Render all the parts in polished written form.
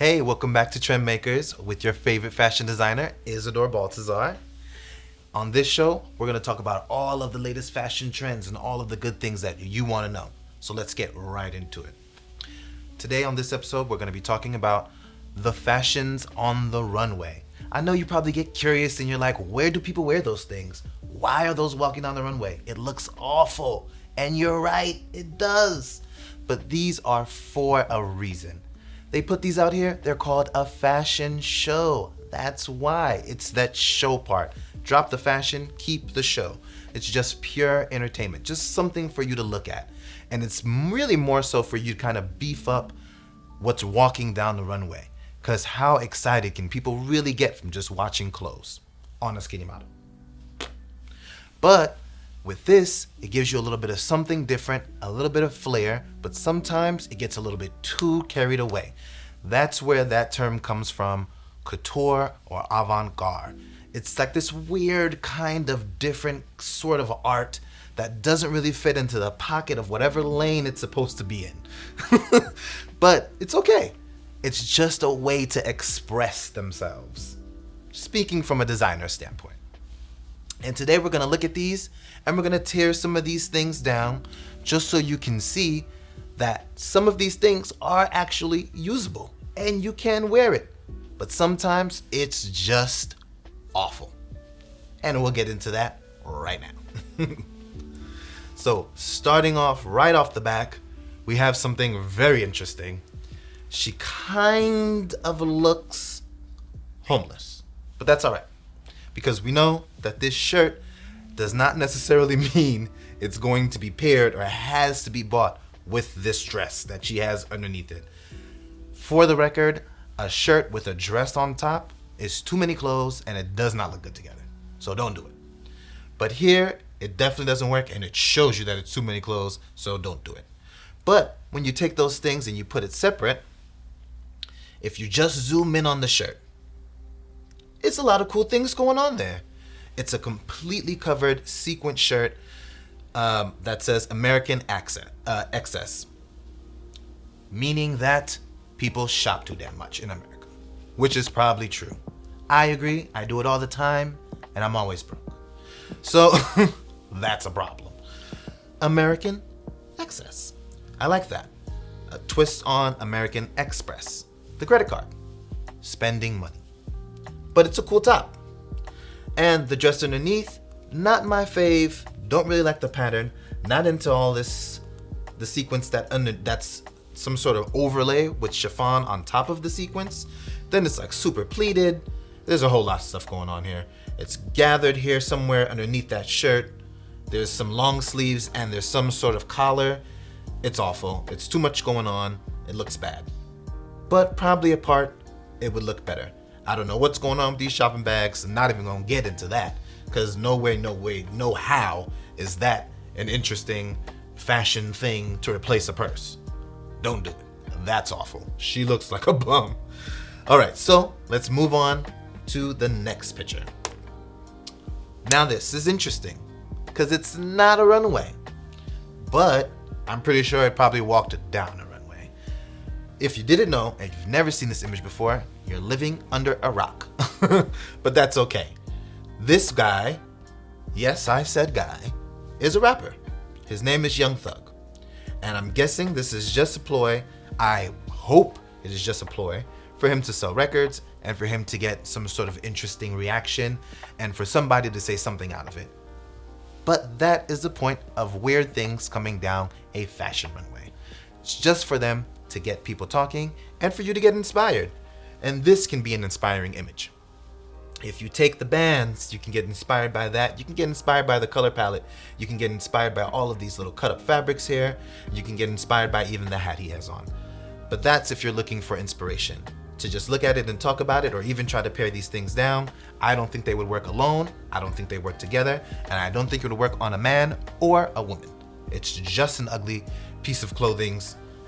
Hey, welcome back to Trendmakers with your favorite fashion designer, Isidore Baltazar. On this show, we're going to talk about all of the latest fashion trends and all of the good things that you want to know. So let's get right into it. Today on this episode, we're going to be talking about the fashions on the runway. I know you probably get curious and you're like, where do people wear those things? Why are those walking down the runway? It looks awful. And you're right, it does. But these are for a reason. They put these out here, they're called a fashion show. That's why. It's that show part. Drop the fashion, keep the show. It's just pure entertainment, just something for you to look at. And it's really more so for you to kind of beef up what's walking down the runway. Because how excited can people really get from just watching clothes on a skinny model? But with this, it gives you a little bit of something different, a little bit of flair, but sometimes it gets a little bit too carried away. That's where that term comes from, couture or avant-garde. It's like this weird kind of different sort of art that doesn't really fit into the pocket of whatever lane it's supposed to be in. But it's okay. It's just a way to express themselves. Speaking from a designer standpoint. And today we're going to look at these and we're going to tear some of these things down just so you can see that some of these things are actually usable and you can wear it. But sometimes it's just awful. And we'll get into that right now. So starting off right off the back, we have something very interesting. She kind of looks homeless, but that's all right. Because we know that this shirt does not necessarily mean it's going to be paired or has to be bought with this dress that she has underneath it. For the record, a shirt with a dress on top is too many clothes and it does not look good together. So don't do it. But here, it definitely doesn't work and it shows you that it's too many clothes, so don't do it. But when you take those things and you put it separate, if you just zoom in on the shirt, it's a lot of cool things going on there. It's a completely covered sequin shirt that says American Excess, meaning that people shop too damn much in America, which is probably true. I agree. I do it all the time, and I'm always broke. So that's a problem. American Excess. I like that. A twist on American Express, the credit card. Spending money. But it's a cool top. And the dress underneath, not my fave. Don't really like the pattern. Not into all this, the sequence that's some sort of overlay with chiffon on top of the sequence. Then it's like super pleated. There's a whole lot of stuff going on here. It's gathered here somewhere underneath that shirt. There's some long sleeves and there's some sort of collar. It's awful. It's too much going on. It looks bad. But probably apart, it would look better. I don't know what's going on with these shopping bags. I'm not even gonna get into that because no way, no how is that an interesting fashion thing to replace a purse. Don't do it. That's awful. She looks like a bum. All right, so let's move on to the next picture. Now this is interesting because it's not a runway, but I'm pretty sure it probably walked it down a runway. If you didn't know and you've never seen this image before, you're living under a rock. But that's okay. This guy, yes, I said guy, is a rapper. His name is Young Thug. And I'm guessing this is just a ploy. I hope it is just a ploy for him to sell records and for him to get some sort of interesting reaction and for somebody to say something out of it. But that is the point of weird things coming down a fashion runway. It's just for them to get people talking and for you to get inspired. And this can be an inspiring image. If you take the bands, you can get inspired by that. You can get inspired by the color palette. You can get inspired by all of these little cut up fabrics here. You can get inspired by even the hat he has on. But that's if you're looking for inspiration. To just look at it and talk about it or even try to pare these things down, I don't think they would work alone. I don't think they work together. And I don't think it would work on a man or a woman. It's just an ugly piece of clothing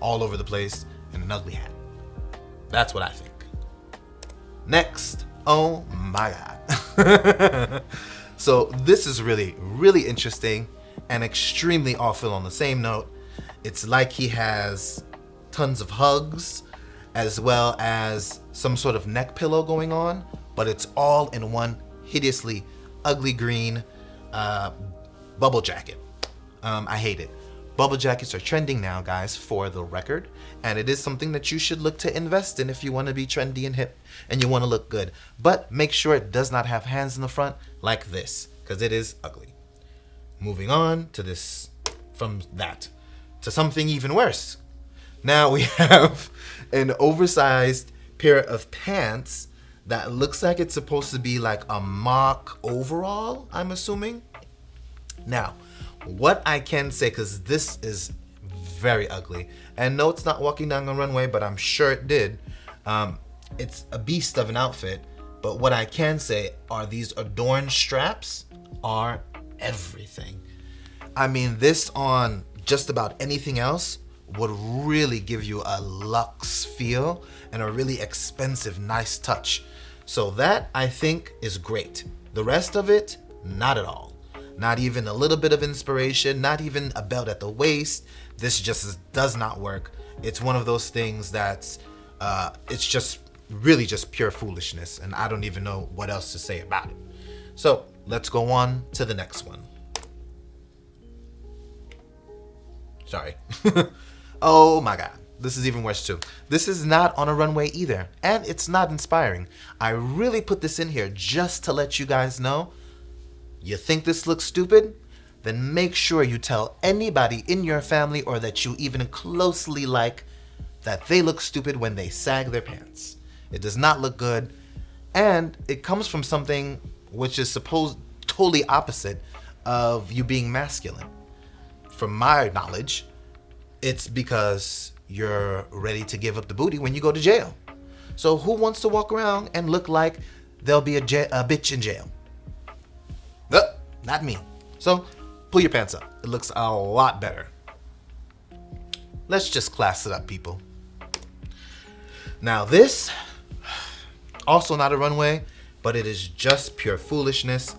all over the place and an ugly hat. That's what I think. Next, oh my God. So this is really, really interesting and extremely awful on the same note. It's like he has tons of hugs as well as some sort of neck pillow going on, but it's all in one hideously ugly green bubble jacket. I hate it. Bubble jackets are trending now, guys, for the record, and it is something that you should look to invest in if you want to be trendy and hip and you want to look good. But make sure it does not have hands in the front like this, because it is ugly. Moving on to this, from that to something even worse. Now we have an oversized pair of pants that looks like it's supposed to be like a mock overall, I'm assuming. Now, what I can say, because this is very ugly, and no, it's not walking down the runway, but I'm sure it did. It's a beast of an outfit, but what I can say are these adorned straps are everything. I mean, this on just about anything else would really give you a luxe feel and a really expensive, nice touch. So that, I think, is great. The rest of it, not at all. Not even a little bit of inspiration, not even a belt at the waist. This just does not work. It's one of those things that's, it's just really just pure foolishness, and I don't even know what else to say about it. So let's go on to the next one. Sorry. Oh my God. This is even worse too. This is not on a runway either, and it's not inspiring. I really put this in here just to let you guys know, you think this looks stupid? Then make sure you tell anybody in your family or that you even closely like that they look stupid when they sag their pants. It does not look good, and it comes from something which is supposed totally opposite of you being masculine. From my knowledge, it's because you're ready to give up the booty when you go to jail. So who wants to walk around and look like there'll be a bitch in jail? Not me. So pull your pants up. It looks a lot better. Let's just class it up, people. Now this, also not a runway, but it is just pure foolishness.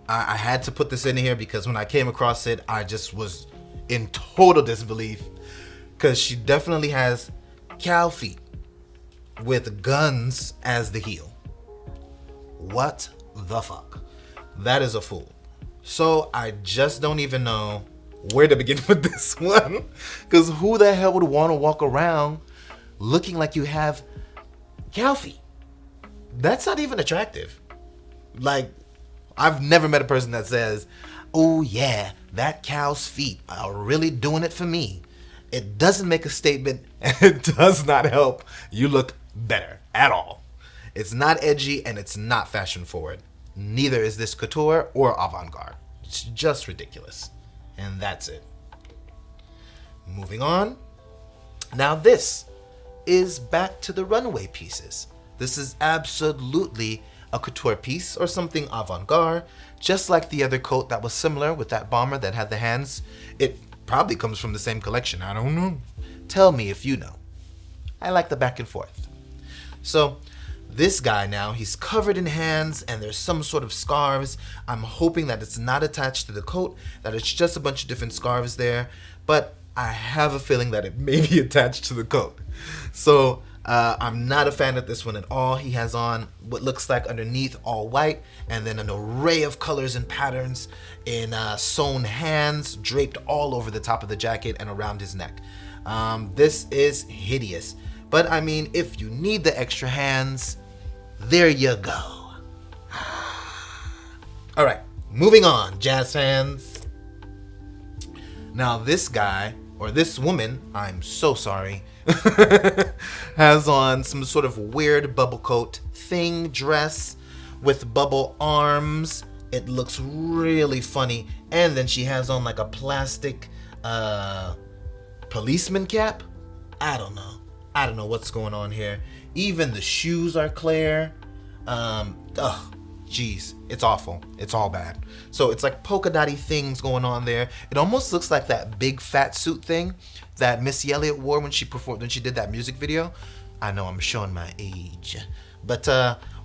I had to put this in here because when I came across it, I just was in total disbelief, because she definitely has cow feet with guns as the heel. What the fuck? That is a fool. So I just don't even know where to begin with this one, because who the hell would want to walk around looking like you have cow feet? That's not even attractive. Like, I've never met a person that says, oh yeah, that cow's feet are really doing it for me. It doesn't make a statement, and it does not help you look better at all. It's not edgy, and it's not fashion forward. Neither is this couture or avant-garde. It's just ridiculous. And that's it. Moving on. Now this is back to the runway pieces. This is absolutely a couture piece or something avant-garde, just like the other coat that was similar with that bomber that had the hands. It probably comes from the same collection. I don't know. Tell me if you know. I like the back and forth. So this guy now, he's covered in hands and there's some sort of scarves. I'm hoping that it's not attached to the coat, that it's just a bunch of different scarves there, but I have a feeling that it may be attached to the coat. So I'm not a fan of this one at all. He has on what looks like underneath all white, and then an array of colors and patterns in sewn hands draped all over the top of the jacket and around his neck. This is hideous. But I mean, if you need the extra hands, there you go. All right, moving on, jazz fans. Now this guy, or this woman, I'm so sorry, has on some sort of weird bubble coat thing dress with bubble arms. It looks really funny. And then she has on like a plastic policeman cap. I don't know what's going on here. Even the shoes are clear. Jeez, it's awful. It's all bad. So it's like polka dotty things going on there. It almost looks like that big fat suit thing that Missy Elliott wore when she performed, when she did that music video. I know I'm showing my age, but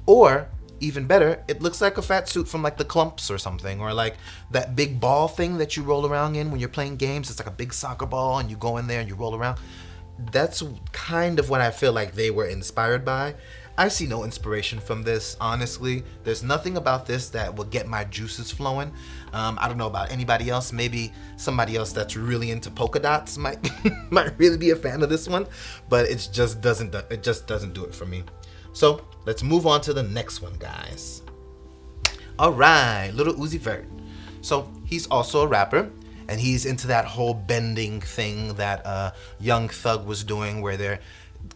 or even better, it looks like a fat suit from like the Clumps or something, or like that big ball thing that you roll around in when you're playing games. It's like a big soccer ball and you go in there and you roll around. that's kind of what I feel like they were inspired by. I see no inspiration from this, honestly. There's nothing about this that will get my juices flowing. I don't know about anybody else. Maybe somebody else that's really into polka dots might might really be a fan of this one, but it just doesn't do it for me. So let's move on to the next one, guys. All right, Lil Uzi Vert. So he's also a rapper, and he's into that whole bending thing that Young Thug was doing, where they're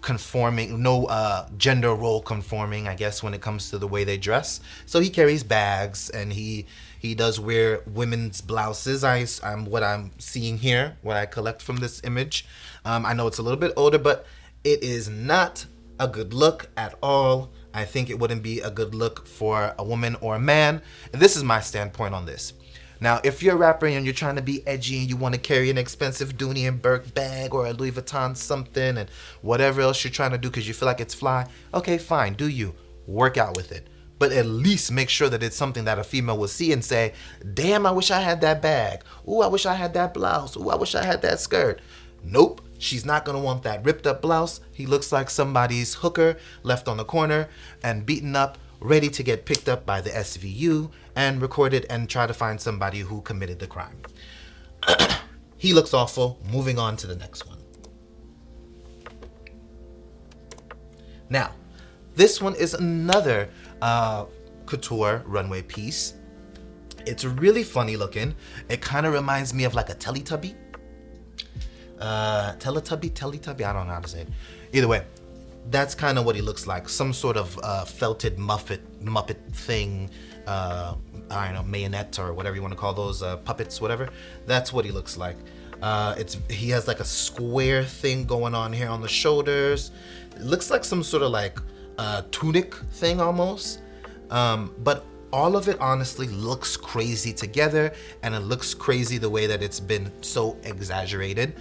conforming, no gender role conforming, I guess, when it comes to the way they dress. So he carries bags, and he does wear women's blouses. I'm what I'm seeing here, what I collect from this image. I know it's a little bit older, but it is not a good look at all. I think it wouldn't be a good look for a woman or a man. And this is my standpoint on this. Now, if you're a rapper and you're trying to be edgy and you want to carry an expensive Dooney and Burke bag or a Louis Vuitton something and whatever else you're trying to do because you feel like it's fly, okay, fine, do you. Work out with it. But at least make sure that it's something that a female will see and say, damn, I wish I had that bag. Ooh, I wish I had that blouse. Ooh, I wish I had that skirt. Nope, she's not going to want that ripped up blouse. He looks like somebody's hooker left on the corner and beaten up, ready to get picked up by the SVU and recorded and try to find somebody who committed the crime. He looks awful. Moving on to the next one. Now, this one is another couture runway piece. It's really funny looking. It kind of reminds me of like a Teletubby. Teletubby, I don't know how to say it. Either way, that's kind of what he looks like. Some sort of felted Muppet thing. I don't know, marionette or whatever you want to call those, puppets, whatever. That's what he looks like. He has like a square thing going on here on the shoulders. It looks like some sort of like tunic thing almost. But all of it honestly looks crazy together, and it looks crazy the way that it's been so exaggerated.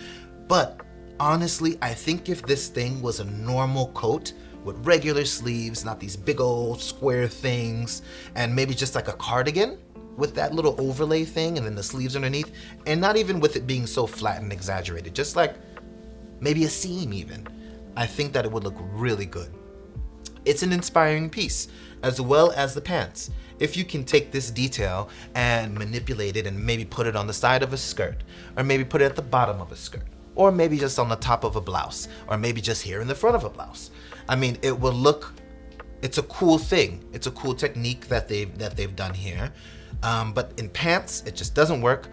But honestly, I think if this thing was a normal coat with regular sleeves, not these big old square things, and maybe just like a cardigan with that little overlay thing and then the sleeves underneath, and not even with it being so flat and exaggerated, just like maybe a seam even, I think that it would look really good. It's an inspiring piece, as well as the pants. If you can take this detail and manipulate it and maybe put it on the side of a skirt, or maybe put it at the bottom of a skirt, or maybe just on the top of a blouse, or maybe just here in the front of a blouse. I mean, it will look, it's a cool thing. It's a cool technique that they've done here. But in pants, it just doesn't work.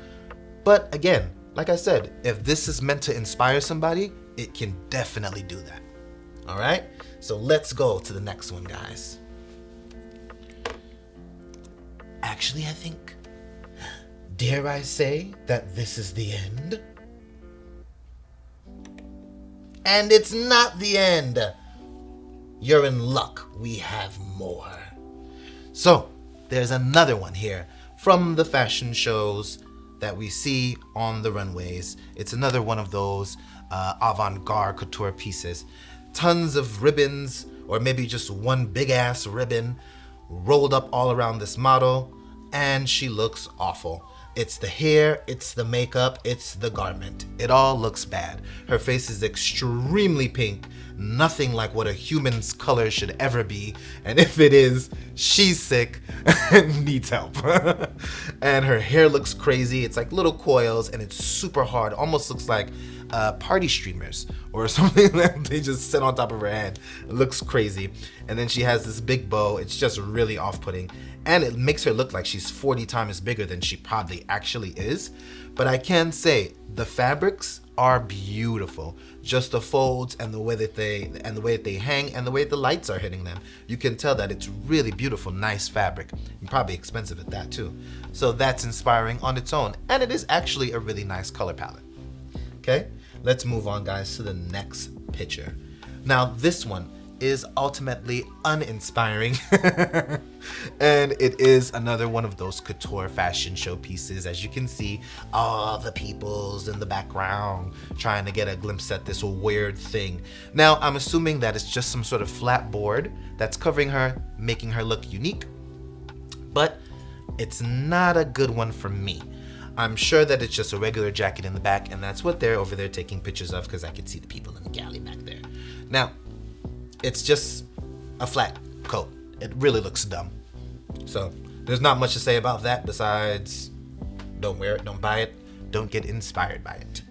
But again, like I said, if this is meant to inspire somebody, it can definitely do that. All right? So let's go to the next one, guys. Actually, I think, dare I say that this is the end? And it's not the end. You're in luck. We have more. So, there's another one here from the fashion shows that we see on the runways. It's another one of those avant-garde couture pieces. Tons of ribbons, or maybe just one big ass ribbon rolled up all around this model, and she looks awful. It's the hair, it's the makeup, it's the garment. It all looks bad. Her face is extremely pink, nothing like what a human's color should ever be. And if it is, she's sick and needs help. And her hair looks crazy. It's like little coils, and it's super hard. Almost looks like party streamers or something that they just sit on top of her head. It looks crazy. And then she has this big bow. It's just really off-putting. And it makes her look like she's 40 times bigger than she probably actually is. But I can say the fabrics are beautiful. Just the folds and the way that they hang and the way the lights are hitting them. You can tell that it's really beautiful, nice fabric. And probably expensive at that too. So that's inspiring on its own. And it is actually a really nice color palette. Okay, let's move on, guys, to the next picture. Now this one is ultimately uninspiring. And it is another one of those couture fashion show pieces. As you can see, all the peoples in the background trying to get a glimpse at this weird thing. Now, I'm assuming that it's just some sort of flat board that's covering her, making her look unique, but it's not a good one for me. I'm sure that it's just a regular jacket in the back, and that's what they're over there taking pictures of, because I can see the people in the galley back there. Now, it's just a flat coat. It really looks dumb. So there's not much to say about that besides don't wear it, don't buy it, don't get inspired by it.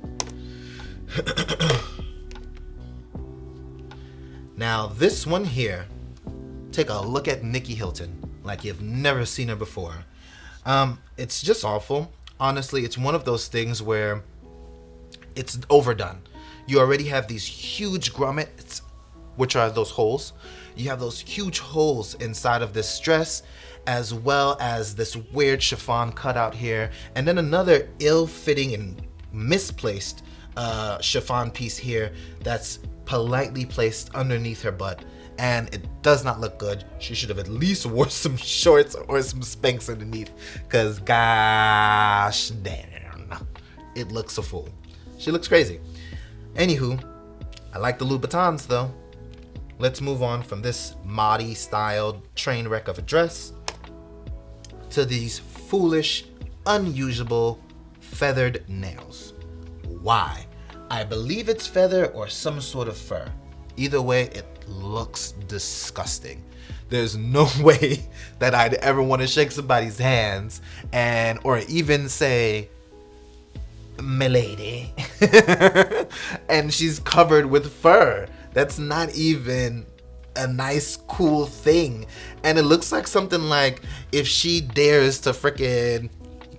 Now this one here, take a look at Nikki Hilton like you've never seen her before. It's just awful. Honestly, it's one of those things where it's overdone. You already have these huge grommets, which are those holes. You have those huge holes inside of this dress, as well as this weird chiffon cutout here, and then another ill-fitting and misplaced chiffon piece here that's politely placed underneath her butt, and it does not look good. She should have at least wore some shorts or some Spanx underneath, because gosh damn, it looks a fool. She looks crazy. Anywho, I like the Louboutins though. Let's move on from this Madi styled train wreck of a dress to these foolish, unusable, feathered nails. Why? I believe it's feather or some sort of fur. Either way, it looks disgusting. There's no way that I'd ever want to shake somebody's hands or even say, "Milady," and she's covered with fur. That's not even a nice, cool thing. And it looks like something like if she dares to frickin'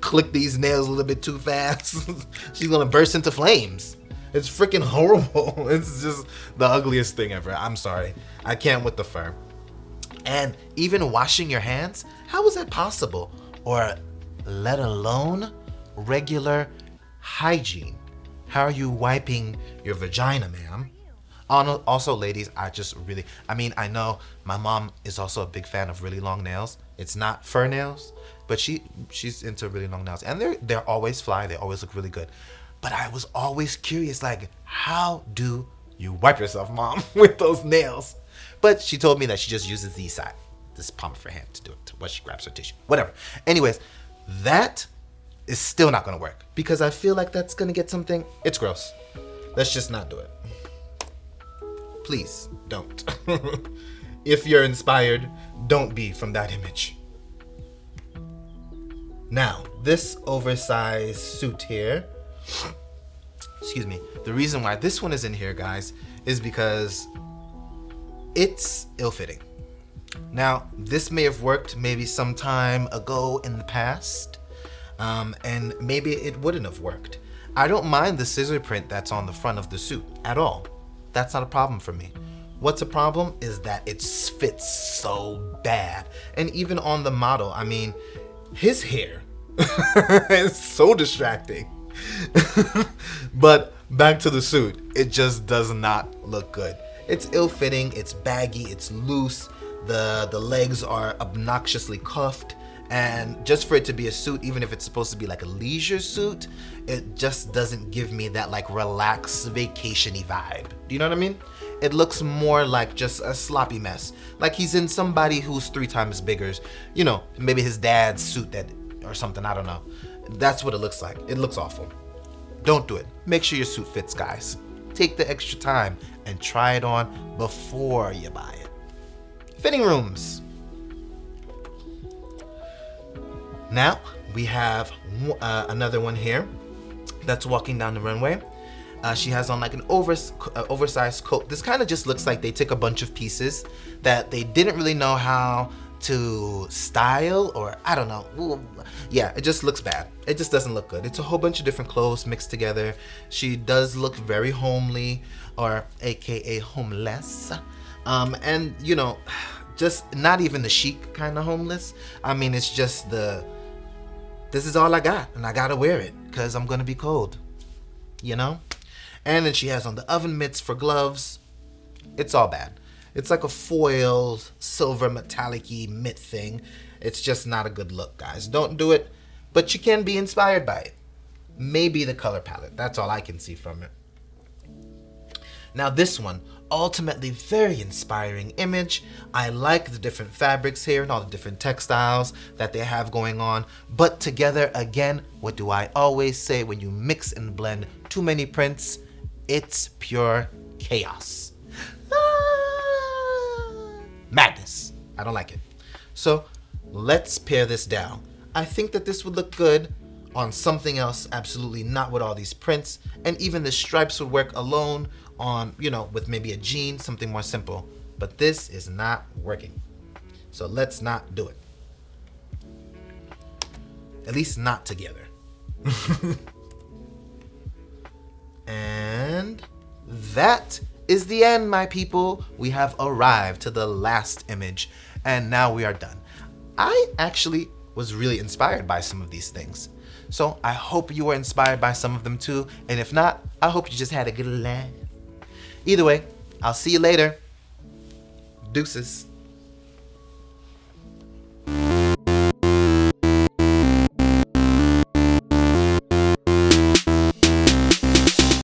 click these nails a little bit too fast, she's gonna burst into flames. It's freaking horrible. It's just the ugliest thing ever. I'm sorry. I can't with the fur. And even washing your hands, how is that possible? Or let alone regular hygiene. How are you wiping your vagina, ma'am? Also, ladies, I know my mom is also a big fan of really long nails. It's not fur nails, but she's into really long nails. And they're always fly. They always look really good. But I was always curious, like, how do you wipe yourself, Mom, with those nails? But she told me that she just uses this palm of her hand to do it, while she grabs her tissue. Whatever. Anyways, that is still not going to work, because I feel like that's going to get something. It's gross. Let's just not do it. Please don't. If you're inspired, don't be from that image. Now, this oversized suit here, excuse me, the reason why this one is in here, guys, is because it's ill-fitting. Now, this may have worked maybe some time ago in the past, and maybe it wouldn't have worked. I don't mind the scissor print that's on the front of the suit at all. That's not a problem for me. What's a problem is that it fits so bad. And even on the model, I mean, his hair is so distracting. But back to the suit, it just does not look good. It's ill-fitting, it's baggy, it's loose, the legs are obnoxiously cuffed, and just for it to be a suit, even if it's supposed to be like a leisure suit, it just doesn't give me that like relaxed vacation-y vibe. Do you know what I mean? It looks more like just a sloppy mess. Like he's in somebody who's 3 times bigger, you know, maybe his dad's suit or something, I don't know. That's what it looks like. It looks awful. Don't do it. Make sure your suit fits, guys. Take the extra time and try it on before you buy it. Fitting rooms. Now we have another one here that's walking down the runway. She has on like an oversized coat. This kind of just looks like they took a bunch of pieces that they didn't really know how to style, or I don't know. Ooh, yeah, it just looks bad. It just doesn't look good. It's a whole bunch of different clothes mixed together. She does look very homely, or AKA homeless. And you know, just not even the chic kind of homeless. I mean, it's just this is all I got, and I gotta wear it because I'm gonna be cold, you know? And then she has on the oven mitts for gloves. It's all bad. It's like a foil, silver, metallic-y mitt thing. It's just not a good look, guys. Don't do it, but you can be inspired by it. Maybe the color palette. That's all I can see from it. Now this one, ultimately very inspiring image. I like the different fabrics here and all the different textiles that they have going on. But together, again, what do I always say when you mix and blend too many prints? It's pure chaos. Madness. I don't like it. So let's pare this down. I think that this would look good on something else, absolutely not with all these prints. And even the stripes would work alone on, with maybe a jean, something more simple. But this is not working. So let's not do it. At least not together. And that is the end, my people. We have arrived to the last image, and now we are done. I actually was really inspired by some of these things. So I hope you were inspired by some of them too, and if not, I hope you just had a good laugh. Either way, I'll see you later. Deuces.